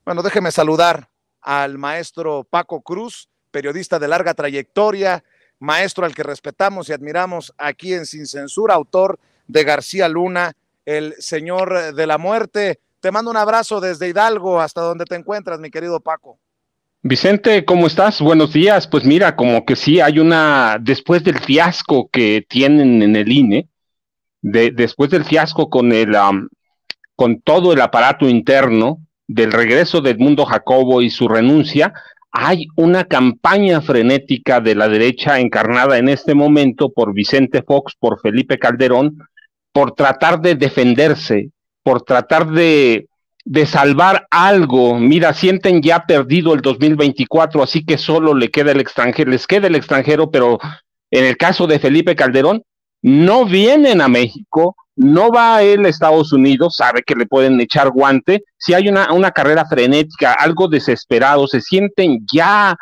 Bueno, déjeme saludar al maestro Paco Cruz, periodista de larga trayectoria, maestro al que respetamos y admiramos aquí en Sin Censura, autor de García Luna, el Señor de la Muerte. Te mando un abrazo desde Hidalgo hasta donde te encuentras, mi querido Paco. Vicente, ¿cómo estás? Buenos días. Pues mira, como que sí hay después del fiasco que tienen en el INE, después del fiasco con todo el aparato interno, del regreso de Edmundo Jacobo y su renuncia, hay una campaña frenética de la derecha encarnada en este momento por Vicente Fox, por Felipe Calderón, por tratar de defenderse, por tratar de salvar algo. Mira, sienten ya perdido el 2024, así que solo les queda el extranjero, pero en el caso de Felipe Calderón, no vienen a México, no va a él a Estados Unidos, sabe que le pueden echar guante, si hay una carrera frenética, algo desesperado, se sienten ya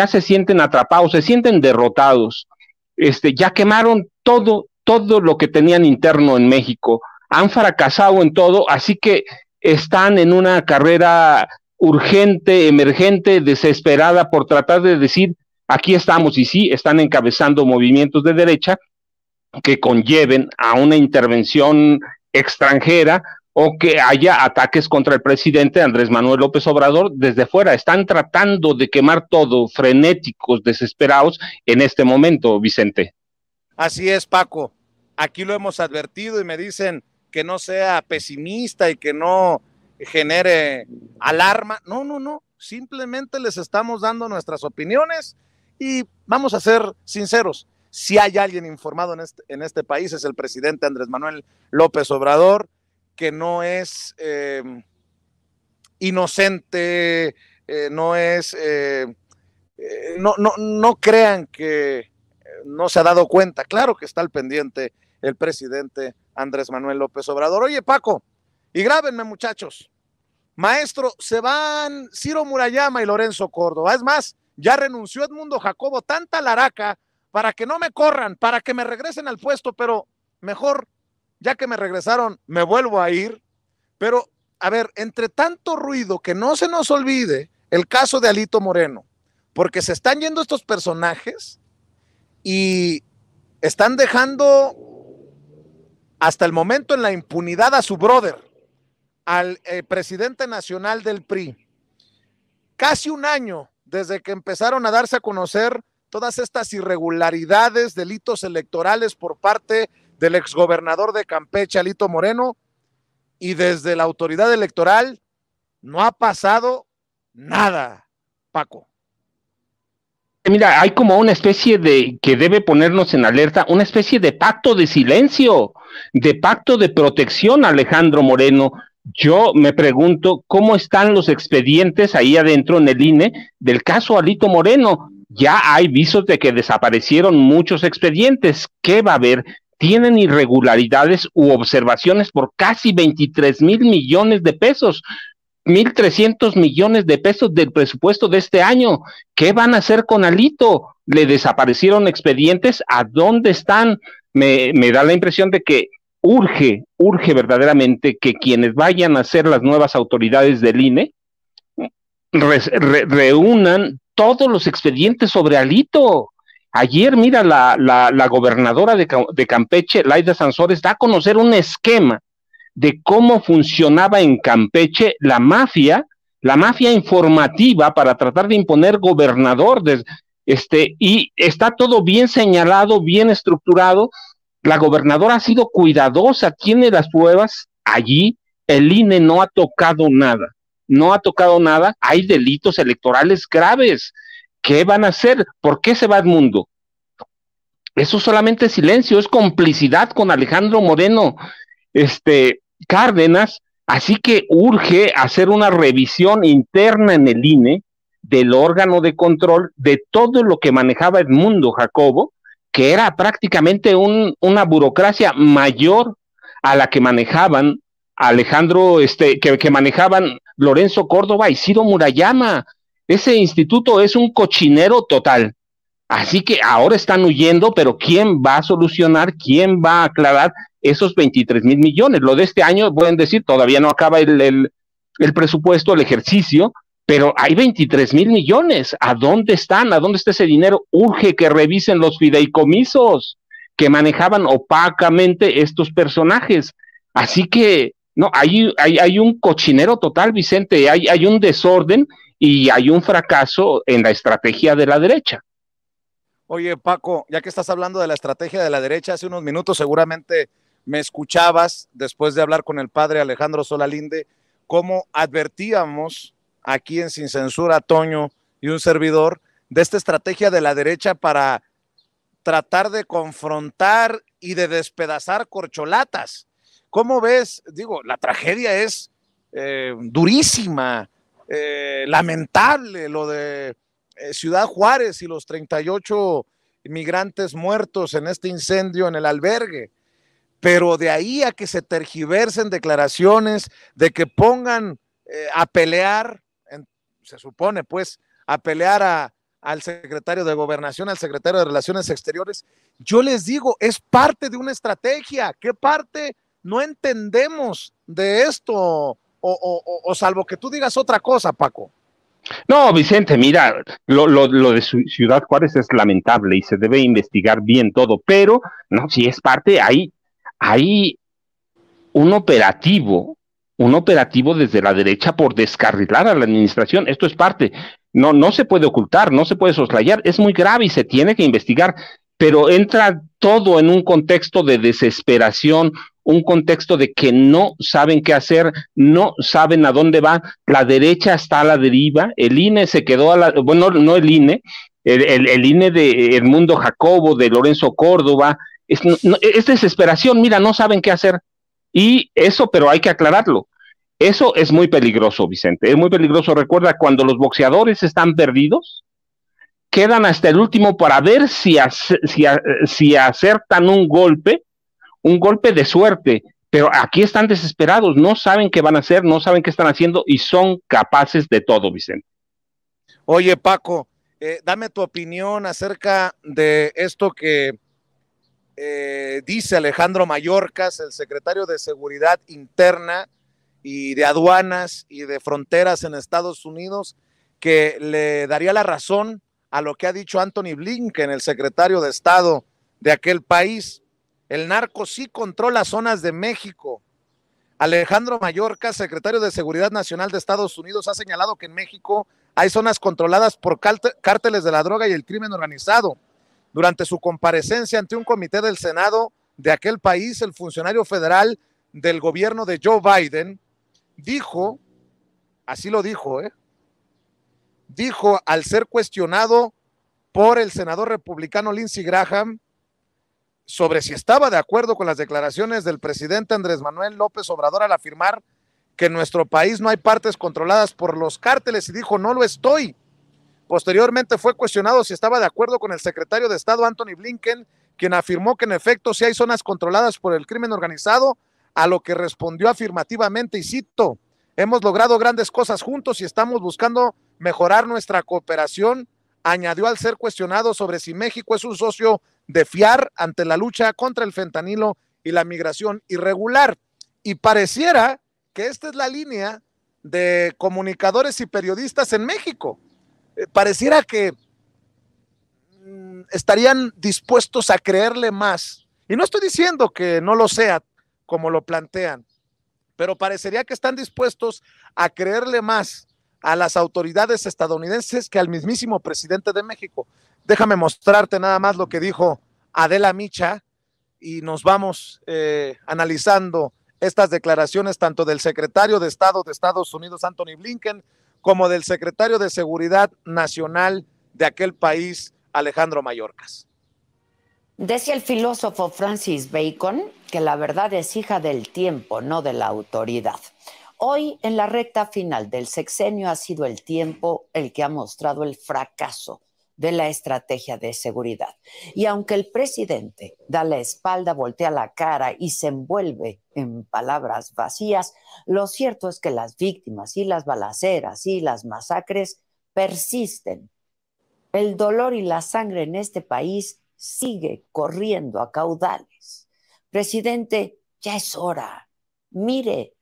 se sienten atrapados, se sienten derrotados, ya quemaron todo lo que tenían interno en México, han fracasado en todo, así que están en una carrera urgente, emergente, desesperada por tratar de decir, aquí estamos, y sí, están encabezando movimientos de derecha que conlleven a una intervención extranjera o que haya ataques contra el presidente Andrés Manuel López Obrador desde fuera. Están tratando de quemar todo, frenéticos, desesperados en este momento, Vicente. Así es, Paco. Aquí lo hemos advertido y me dicen que no sea pesimista y que no genere alarma. No. Simplemente les estamos dando nuestras opiniones y vamos a ser sinceros. Si hay alguien informado en este país es el presidente Andrés Manuel López Obrador, que no es inocente, no crean que no se ha dado cuenta. Claro que está al pendiente el presidente Andrés Manuel López Obrador. Oye, Paco, y grábenme, muchachos. Maestro, se van Ciro Murayama y Lorenzo Córdoba. Es más, ya renunció Edmundo Jacobo, tanta laraca para que no me corran, para que me regresen al puesto, pero mejor, ya que me regresaron, me vuelvo a ir. Pero, a ver, entre tanto ruido, que no se nos olvide el caso de Alito Moreno, porque se están yendo estos personajes y están dejando hasta el momento en la impunidad a su brother, al presidente nacional del PRI. Casi un año desde que empezaron a darse a conocer todas estas irregularidades, delitos electorales por parte del exgobernador de Campeche, Alito Moreno, y desde la autoridad electoral no ha pasado nada, Paco. Mira, hay como una especie de, que debe ponernos en alerta, una especie de pacto de silencio, de pacto de protección, Alejandro Moreno. Yo me pregunto cómo están los expedientes ahí adentro en el INE del caso Alito Moreno. Ya hay visos de que desaparecieron muchos expedientes. ¿Qué va a haber? Tienen irregularidades u observaciones por casi 23 mil millones de pesos. 1,300 millones de pesos del presupuesto de este año. ¿Qué van a hacer con Alito? ¿Le desaparecieron expedientes? ¿A dónde están? Me da la impresión de que urge verdaderamente que quienes vayan a ser las nuevas autoridades del INE reúnan todos los expedientes sobre Alito. Ayer, mira, la gobernadora de Campeche, Laida Sansores, da a conocer un esquema de cómo funcionaba en Campeche la mafia informativa para tratar de imponer gobernador, y está todo bien señalado, bien estructurado. La gobernadora ha sido cuidadosa, tiene las pruebas allí, el INE no ha tocado nada, hay delitos electorales graves. ¿Qué van a hacer? ¿Por qué se va Edmundo? Eso solamente es silencio, es complicidad con Alejandro Moreno, Cárdenas, así que urge hacer una revisión interna en el INE del órgano de control de todo lo que manejaba Edmundo Jacobo, que era prácticamente una burocracia mayor a la que manejaban Alejandro, que manejaban Lorenzo Córdoba y Ciro Murayama. Ese instituto es un cochinero total. Así que ahora están huyendo, pero ¿quién va a solucionar? ¿Quién va a aclarar esos 23 mil millones? Lo de este año, pueden decir, todavía no acaba el presupuesto, el ejercicio, pero hay 23,000 millones. ¿A dónde están? ¿A dónde está ese dinero? Urge que revisen los fideicomisos que manejaban opacamente estos personajes. Así que, no, hay un cochinero total, Vicente, hay un desorden y hay un fracaso en la estrategia de la derecha. Oye, Paco, ya que estás hablando de la estrategia de la derecha, hace unos minutos seguramente me escuchabas, después de hablar con el padre Alejandro Solalinde, cómo advertíamos aquí en Sin Censura, Toño y un servidor, de esta estrategia de la derecha para tratar de confrontar y de despedazar corcholatas. ¿Cómo ves? Digo, la tragedia es durísima, lamentable, lo de Ciudad Juárez y los 38 inmigrantes muertos en este incendio en el albergue. Pero de ahí a que se tergiversen declaraciones, de que pongan a pelear, se supone pues, a pelear al secretario de Gobernación, al secretario de Relaciones Exteriores, yo les digo, es parte de una estrategia. ¿Qué parte no entendemos de esto? O salvo que tú digas otra cosa, Paco. No, Vicente, mira, lo de Ciudad Juárez es lamentable y se debe investigar bien todo, pero no, si es parte, hay un operativo, un operativo desde la derecha por descarrilar a la administración. Esto es parte. No, no se puede ocultar, no se puede soslayar. Es muy grave y se tiene que investigar, pero entra todo en un contexto de desesperación, un contexto de que no saben qué hacer, no saben a dónde va. La derecha está a la deriva. El INE se quedó a la, bueno, no el INE, el INE de Edmundo Jacobo, de Lorenzo Córdoba. Es desesperación. Mira, no saben qué hacer. Y eso, pero hay que aclararlo. Eso es muy peligroso, Vicente. Es muy peligroso. Recuerda, cuando los boxeadores están perdidos, quedan hasta el último para ver si acertan un golpe de suerte. Pero aquí están desesperados, no saben qué van a hacer, no saben qué están haciendo y son capaces de todo, Vicente. Oye, Paco, dame tu opinión acerca de esto que dice Alejandro Mayorkas, el secretario de Seguridad Interna y de Aduanas y de Fronteras en Estados Unidos, que le daría la razón a lo que ha dicho Anthony Blinken, el secretario de Estado de aquel país. El narco sí controla zonas de México. Alejandro Mayorkas, secretario de Seguridad Nacional de Estados Unidos, ha señalado que en México hay zonas controladas por cárteles de la droga y el crimen organizado. Durante su comparecencia ante un comité del Senado de aquel país, el funcionario federal del gobierno de Joe Biden dijo, así lo dijo, dijo al ser cuestionado por el senador republicano Lindsey Graham sobre si estaba de acuerdo con las declaraciones del presidente Andrés Manuel López Obrador al afirmar que en nuestro país no hay partes controladas por los cárteles, y dijo, no lo estoy. Posteriormente fue cuestionado si estaba de acuerdo con el secretario de Estado Anthony Blinken, quien afirmó que en efecto sí hay zonas controladas por el crimen organizado, a lo que respondió afirmativamente, y cito, hemos logrado grandes cosas juntos y estamos buscando mejorar nuestra cooperación, añadió al ser cuestionado sobre si México es un socio de fiar ante la lucha contra el fentanilo y la migración irregular. Y pareciera que esta es la línea de comunicadores y periodistas en México. Pareciera que estarían dispuestos a creerle más. Y no estoy diciendo que no lo sea, como lo plantean, pero parecería que están dispuestos a creerle más a las autoridades estadounidenses que al mismísimo presidente de México. Déjame mostrarte nada más lo que dijo Adela Micha y nos vamos analizando estas declaraciones tanto del secretario de Estado de Estados Unidos, Anthony Blinken, como del secretario de Seguridad Nacional de aquel país, Alejandro Mayorkas. Decía el filósofo Francis Bacon que la verdad es hija del tiempo, no de la autoridad. Hoy, en la recta final del sexenio, ha sido el tiempo el que ha mostrado el fracaso de la estrategia de seguridad. Y aunque el presidente da la espalda, voltea la cara y se envuelve en palabras vacías, lo cierto es que las víctimas y las balaceras y las masacres persisten. El dolor y la sangre en este país sigue corriendo a caudales. Presidente, ya es hora. Mire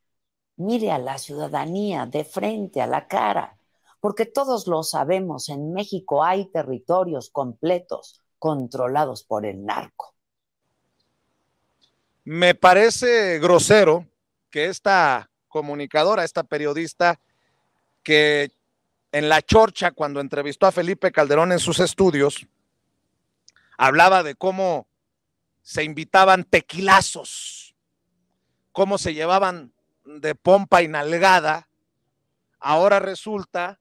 mire a la ciudadanía de frente, a la cara, porque todos lo sabemos, en México hay territorios completos controlados por el narco. Me parece grosero que esta comunicadora, esta periodista, que en La Chorcha, cuando entrevistó a Felipe Calderón en sus estudios, hablaba de cómo se invitaban tequilazos, cómo se llevaban de pompa y nalgada. Ahora resulta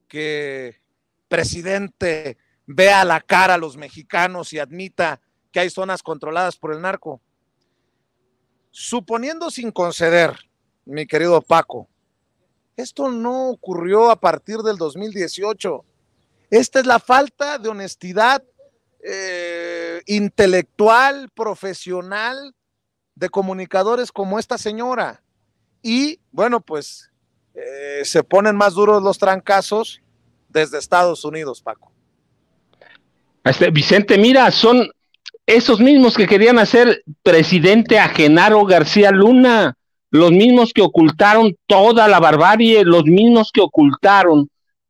que presidente vea a la cara a los mexicanos y admita que hay zonas controladas por el narco. Suponiendo sin conceder, mi querido Paco, esto no ocurrió a partir del 2018. Esta es la falta de honestidad intelectual, profesional, de comunicadores como esta señora. Y bueno, pues se ponen más duros los trancazos desde Estados Unidos, Paco. Vicente, mira, son esos mismos que querían hacer presidente a Genaro García Luna, los mismos que ocultaron toda la barbarie, los mismos que ocultaron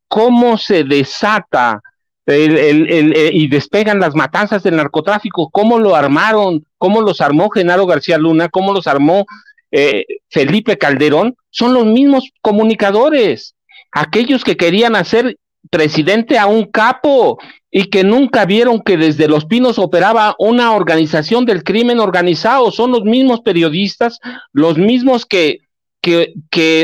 cómo se desata y despegan las matanzas del narcotráfico, cómo lo armaron, cómo los armó Genaro García Luna, cómo los armó Felipe Calderón, son los mismos comunicadores, aquellos que querían hacer presidente a un capo y que nunca vieron que desde Los Pinos operaba una organización del crimen organizado. Son los mismos periodistas, los mismos que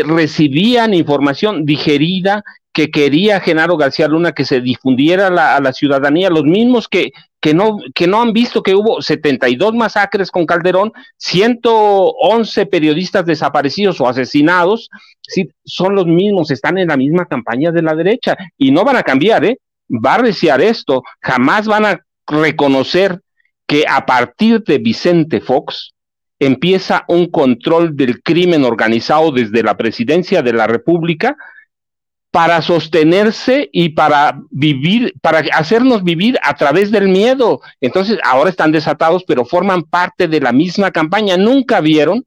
recibían información digerida, que quería Genaro García Luna que se difundiera a la ciudadanía, los mismos que no han visto que hubo 72 masacres con Calderón, 111 periodistas desaparecidos o asesinados. Sí, son los mismos, están en la misma campaña de la derecha y no van a cambiar, va a arreciar esto, jamás van a reconocer que a partir de Vicente Fox empieza un control del crimen organizado desde la presidencia de la República para sostenerse y para vivir, para hacernos vivir a través del miedo. Entonces ahora están desatados, pero forman parte de la misma campaña. Nunca vieron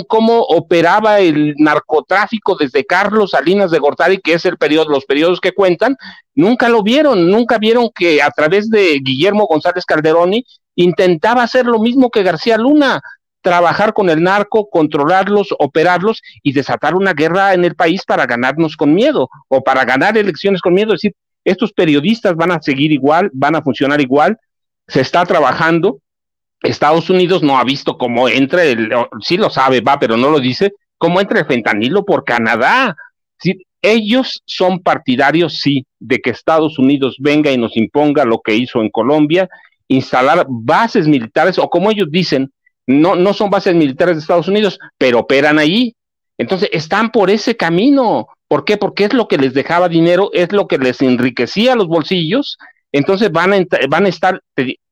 cómo operaba el narcotráfico desde Carlos Salinas de Gortari, que es los periodos que cuentan. Nunca vieron que a través de Guillermo González Calderoni intentaba hacer lo mismo que García Luna, trabajar con el narco, controlarlos, operarlos y desatar una guerra en el país para ganarnos con miedo o para ganar elecciones con miedo. Es decir, estos periodistas van a seguir igual, van a funcionar igual, se está trabajando. Estados Unidos no ha visto cómo entra sí lo sabe, pero no lo dice, cómo entra el fentanilo por Canadá. ¿Sí? Ellos son partidarios, sí, de que Estados Unidos venga y nos imponga lo que hizo en Colombia, instalar bases militares, o como ellos dicen, no son bases militares de Estados Unidos, pero operan allí. Entonces están por ese camino. ¿Por qué? Porque es lo que les dejaba dinero, es lo que les enriquecía los bolsillos. Entonces van a estar,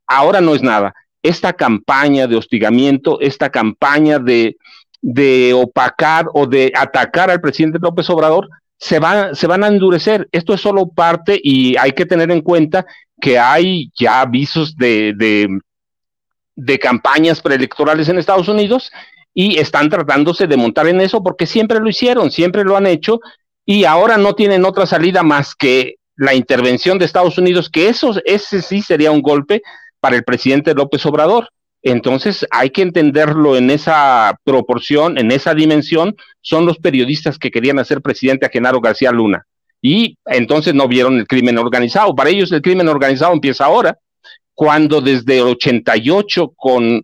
ahora no es nada. Esta campaña de hostigamiento, esta campaña de opacar o de atacar al presidente López Obrador, se van a endurecer. Esto es solo parte y hay que tener en cuenta que hay ya avisos de campañas preelectorales en Estados Unidos y están tratándose de montar en eso porque siempre lo hicieron, siempre lo han hecho y ahora no tienen otra salida más que la intervención de Estados Unidos, que ese sí sería un golpe para el presidente López Obrador. Entonces hay que entenderlo en esa proporción, en esa dimensión. Son los periodistas que querían hacer presidente a Genaro García Luna y entonces no vieron el crimen organizado. Para ellos el crimen organizado empieza ahora, cuando desde el 88 con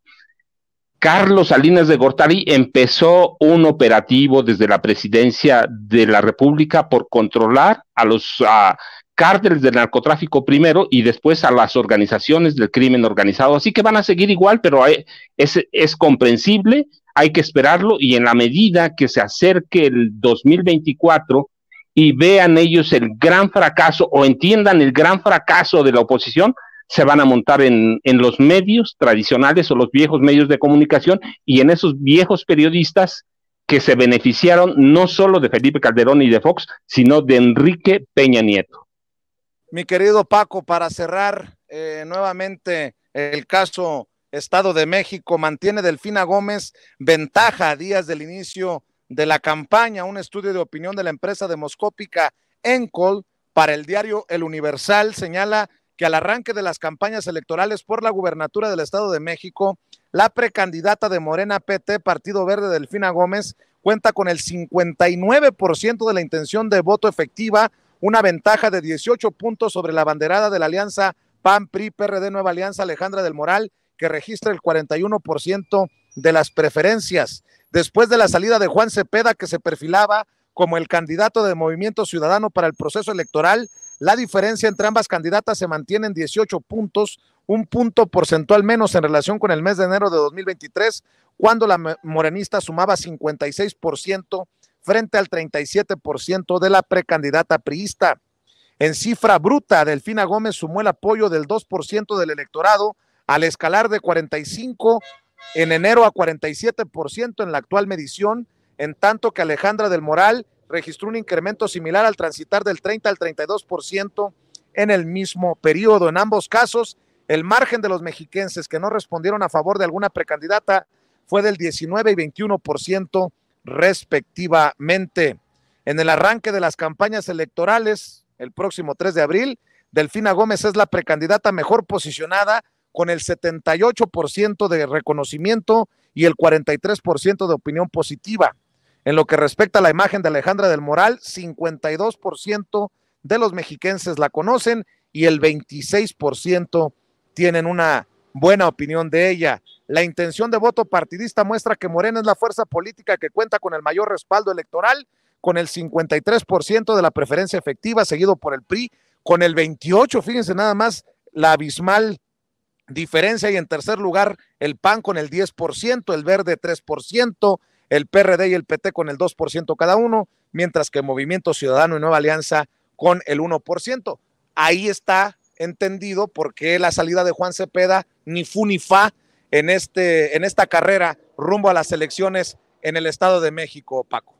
Carlos Salinas de Gortari empezó un operativo desde la presidencia de la República por controlar a los cárteles del narcotráfico primero y después a las organizaciones del crimen organizado. Así que van a seguir igual, pero es comprensible, hay que esperarlo y en la medida que se acerque el 2024 y vean ellos el gran fracaso o entiendan el gran fracaso de la oposición, se van a montar en los medios tradicionales o los viejos medios de comunicación y en esos viejos periodistas que se beneficiaron no solo de Felipe Calderón y de Fox, sino de Enrique Peña Nieto. Mi querido Paco, para cerrar nuevamente el caso Estado de México. Mantiene Delfina Gómez ventaja a días del inicio de la campaña. Un estudio de opinión de la empresa demoscópica Encol para el diario El Universal señala que al arranque de las campañas electorales por la gubernatura del Estado de México, la precandidata de Morena PT, Partido Verde, Delfina Gómez, cuenta con el 59% de la intención de voto efectiva, una ventaja de 18 puntos sobre la abanderada de la alianza PAN-PRI-PRD Nueva Alianza, Alejandra del Moral, que registra el 41% de las preferencias. Después de la salida de Juan Cepeda, que se perfilaba como el candidato de Movimiento Ciudadano para el proceso electoral, la diferencia entre ambas candidatas se mantiene en 18 puntos, un punto porcentual menos en relación con el mes de enero de 2023, cuando la morenista sumaba 56% frente al 37% de la precandidata priista. En cifra bruta, Delfina Gómez sumó el apoyo del 2% del electorado al escalar de 45% en enero a 47% en la actual medición, en tanto que Alejandra del Moral registró un incremento similar al transitar del 30 al 32% en el mismo periodo. En ambos casos, el margen de los mexiquenses que no respondieron a favor de alguna precandidata fue del 19 y 21% respectivamente. En el arranque de las campañas electorales, el próximo 3 de abril, Delfina Gómez es la precandidata mejor posicionada con el 78% de reconocimiento y el 43% de opinión positiva. En lo que respecta a la imagen de Alejandra del Moral, 52% de los mexiquenses la conocen y el 26% tienen una buena opinión de ella. La intención de voto partidista muestra que Morena es la fuerza política que cuenta con el mayor respaldo electoral, con el 53% de la preferencia efectiva, seguido por el PRI, con el 28%, fíjense nada más la abismal diferencia, y en tercer lugar el PAN con el 10%, el Verde 3%, el PRD y el PT con el 2% cada uno, mientras que Movimiento Ciudadano y Nueva Alianza con el 1%. Ahí está entendido por qué la salida de Juan Cepeda ni fu ni fa en esta carrera rumbo a las elecciones en el Estado de México, Paco.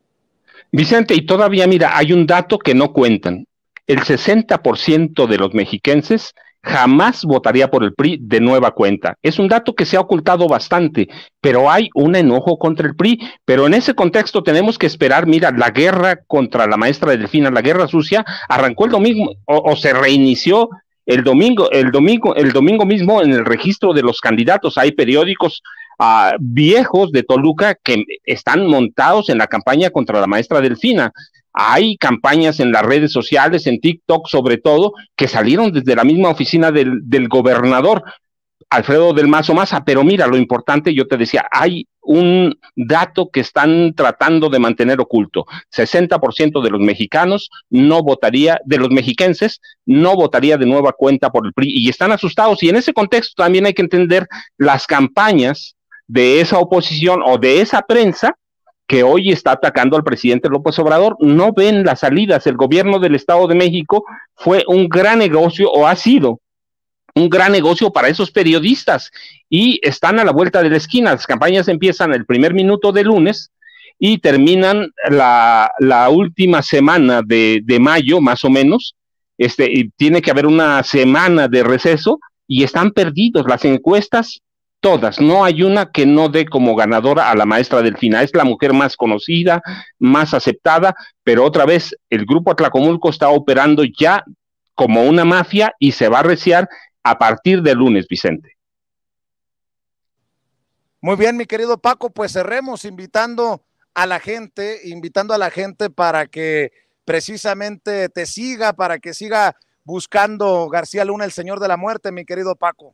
Vicente, y todavía mira, hay un dato que no cuentan. El 60% de los mexiquenses jamás votaría por el PRI de nueva cuenta. Es un dato que se ha ocultado bastante, pero hay un enojo contra el PRI, pero en ese contexto tenemos que esperar. Mira, la guerra contra la maestra Delfina, la guerra sucia, arrancó el domingo, o se reinició el domingo mismo en el registro de los candidatos. Hay periódicos viejos de Toluca que están montados en la campaña contra la maestra Delfina. Hay campañas en las redes sociales, en TikTok sobre todo, que salieron desde la misma oficina del gobernador Alfredo del Mazo Maza. Pero mira, lo importante, yo te decía, hay un dato que están tratando de mantener oculto. 60% de los mexicanos no votaría, de los mexiquenses, no votaría de nueva cuenta por el PRI, y están asustados. Y en ese contexto también hay que entender las campañas de esa oposición o de esa prensa que hoy está atacando al presidente López Obrador. No ven las salidas. El gobierno del Estado de México fue un gran negocio, o ha sido un gran negocio para esos periodistas, y están a la vuelta de la esquina. Las campañas empiezan el primer minuto de lunes y terminan la última semana de mayo, más o menos. Y tiene que haber una semana de receso, y están perdidos las encuestas. Todas, no hay una que no dé como ganadora a la maestra Delfina. Es la mujer más conocida, más aceptada, pero otra vez el grupo Atlacomulco está operando ya como una mafia y se va a arreciar a partir de lunes, Vicente. Muy bien, mi querido Paco, pues cerremos invitando a la gente para que precisamente te siga, para que siga buscando García Luna, el señor de la muerte, mi querido Paco.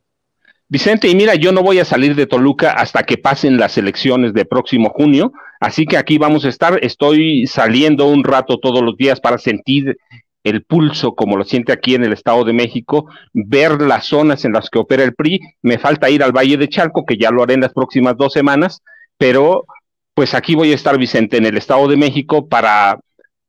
Vicente, y mira, yo no voy a salir de Toluca hasta que pasen las elecciones de próximo junio, así que aquí vamos a estar. Estoy saliendo un rato todos los días para sentir el pulso, como lo siente aquí en el Estado de México, ver las zonas en las que opera el PRI. Me falta ir al Valle de Chalco, que ya lo haré en las próximas 2 semanas, pero pues aquí voy a estar, Vicente, en el Estado de México, para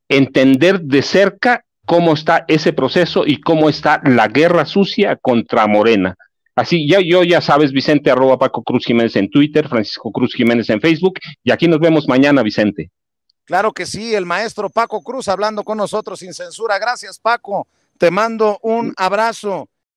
entender de cerca cómo está ese proceso y cómo está la guerra sucia contra Morena. Así, ya sabes, Vicente, @ Paco Cruz Jiménez en Twitter, Francisco Cruz Jiménez en Facebook, y aquí nos vemos mañana, Vicente. Claro que sí, el maestro Paco Cruz hablando con nosotros sin censura. Gracias, Paco, te mando un abrazo.